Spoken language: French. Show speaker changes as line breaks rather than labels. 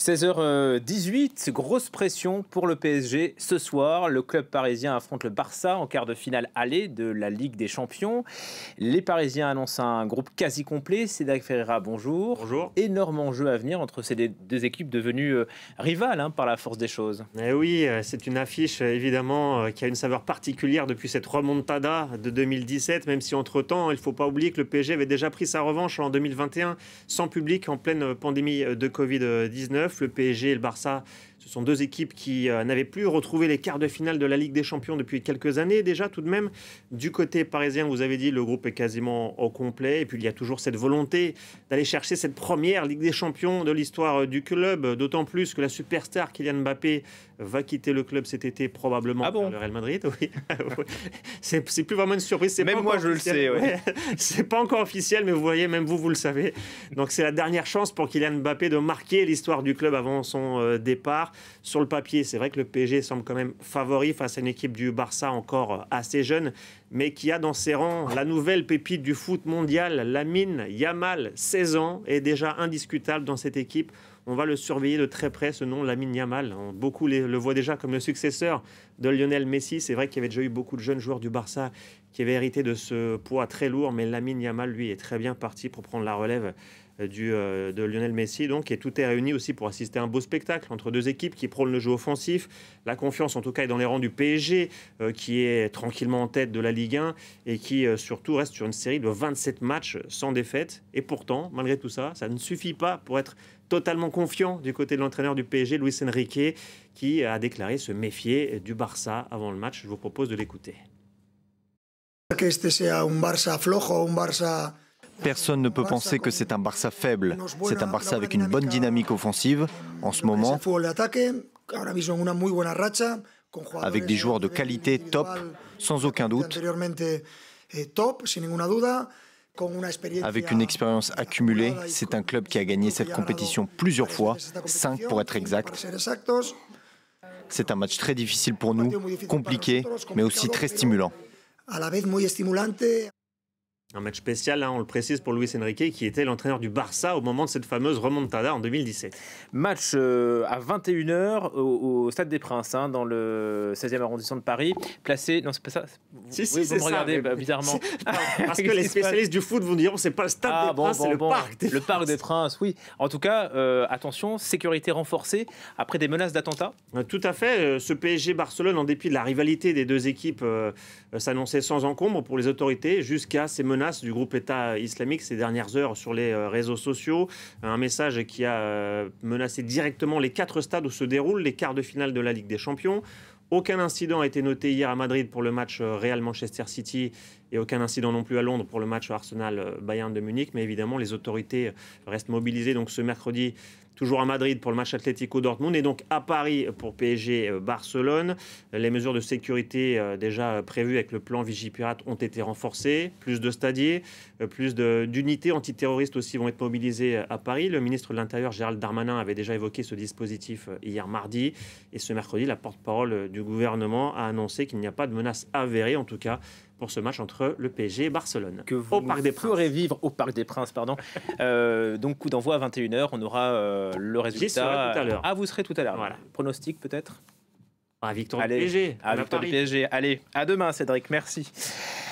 16h18, grosse pression pour le PSG. Ce soir, le club parisien affronte le Barça en quart de finale aller de la Ligue des Champions. Les Parisiens annoncent un groupe quasi complet. Cédric Ferreira, bonjour.
Bonjour.
Énorme enjeu à venir entre ces deux équipes devenues rivales par la force des choses.
Eh oui, c'est une affiche évidemment qui a une saveur particulière depuis cette remontada de 2017, même si entre-temps, il ne faut pas oublier que le PSG avait déjà pris sa revanche en 2021 sans public en pleine pandémie de Covid-19. Le PSG et le Barça, ce sont deux équipes qui n'avaient plus retrouvé les quarts de finale de la Ligue des Champions depuis quelques années déjà tout de même. Du côté parisien, vous avez dit, le groupe est quasiment au complet. Et puis il y a toujours cette volonté d'aller chercher cette première Ligue des Champions de l'histoire du club. D'autant plus que la superstar Kylian Mbappé va quitter le club cet été probablement vers le Real Madrid. Oui. c'est plus vraiment une surprise.
Même moi je
officiel.
le sais. Ouais.
C'est pas encore officiel, mais vous voyez, même vous le savez. Donc c'est la dernière chance pour Kylian Mbappé de marquer l'histoire du club avant son départ. Sur le papier, c'est vrai que le PSG semble quand même favori face à une équipe du Barça encore assez jeune, mais qui a dans ses rangs la nouvelle pépite du foot mondial, Lamine Yamal, 16 ans, est déjà indiscutable dans cette équipe. On va le surveiller de très près, ce nom, Lamine Yamal. Beaucoup le voient déjà comme le successeur de Lionel Messi. C'est vrai qu'il y avait déjà eu beaucoup de jeunes joueurs du Barça qui avaient hérité de ce poids très lourd, mais Lamine Yamal, lui, est très bien parti pour prendre la relève de Lionel Messi. Donc, et tout est réuni aussi pour assister à un beau spectacle entre deux équipes qui prônent le jeu offensif. La confiance, en tout cas, est dans les rangs du PSG, qui est tranquillement en tête de la Ligue 1 et qui, surtout, reste sur une série de 27 matchs sans défaite. Et pourtant, malgré tout ça, ça ne suffit pas pour être totalement confiant du côté de l'entraîneur du PSG, Luis Enrique, qui a déclaré se méfier du Barça avant le match. Je vous propose de l'écouter.
Personne ne peut penser que c'est un Barça faible. C'est un Barça avec une bonne dynamique offensive en ce moment, avec des joueurs de qualité top, sans aucun doute, avec une expérience accumulée. C'est un club qui a gagné cette compétition plusieurs fois, 5 pour être exact. C'est un match très difficile pour nous, compliqué, mais aussi très stimulant.
Un match spécial, on le précise, pour Luis Enrique, qui était l'entraîneur du Barça au moment de cette fameuse remontada en 2017.
Match à 21h au Stade des Princes, dans le 16e arrondissement de Paris. Placé... Non, c'est pas ça.
Si,
oui,
c'est
vous me
ça.
regardez bizarrement.
Parce que les spécialistes du foot vont dire c'est pas le Stade des Princes, c'est le Parc des Princes.
Le Parc des Princes, oui. En tout cas, attention, sécurité renforcée après des menaces d'attentats.
Tout à fait. Ce PSG-Barcelone, en dépit de la rivalité des deux équipes, s'annonçait sans encombre pour les autorités jusqu'à ces menaces du groupe État islamique ces dernières heures sur les réseaux sociaux. Un message qui a menacé directement les 4 stades où se déroulent les quarts de finale de la Ligue des Champions. Aucun incident a été noté hier à Madrid pour le match Real-Manchester City et aucun incident non plus à Londres pour le match Arsenal-Bayern de Munich. Mais évidemment, les autorités restent mobilisées donc ce mercredi, toujours à Madrid pour le match Atlético Dortmund et donc à Paris pour PSG-Barcelone. Les mesures de sécurité déjà prévues avec le plan Vigipirate ont été renforcées. Plus de stadiers, plus d'unités antiterroristes aussi vont être mobilisées à Paris. Le ministre de l'Intérieur, Gérald Darmanin, avait déjà évoqué ce dispositif hier mardi. Et ce mercredi, la porte-parole du gouvernement a annoncé qu'il n'y a pas de menace avérée, en tout cas, pour ce match entre le PSG et Barcelone.
Que vous ferez vivre au Parc des Princes, pardon. Donc, coup d'envoi à 21h, on aura le résultat.
J'y serai tout à l'heure.
Ah, vous serez tout à l'heure.
Voilà.
Pronostic peut-être ?
Victoire du PSG.
Victoire du PSG. Allez, à demain Cédric, merci.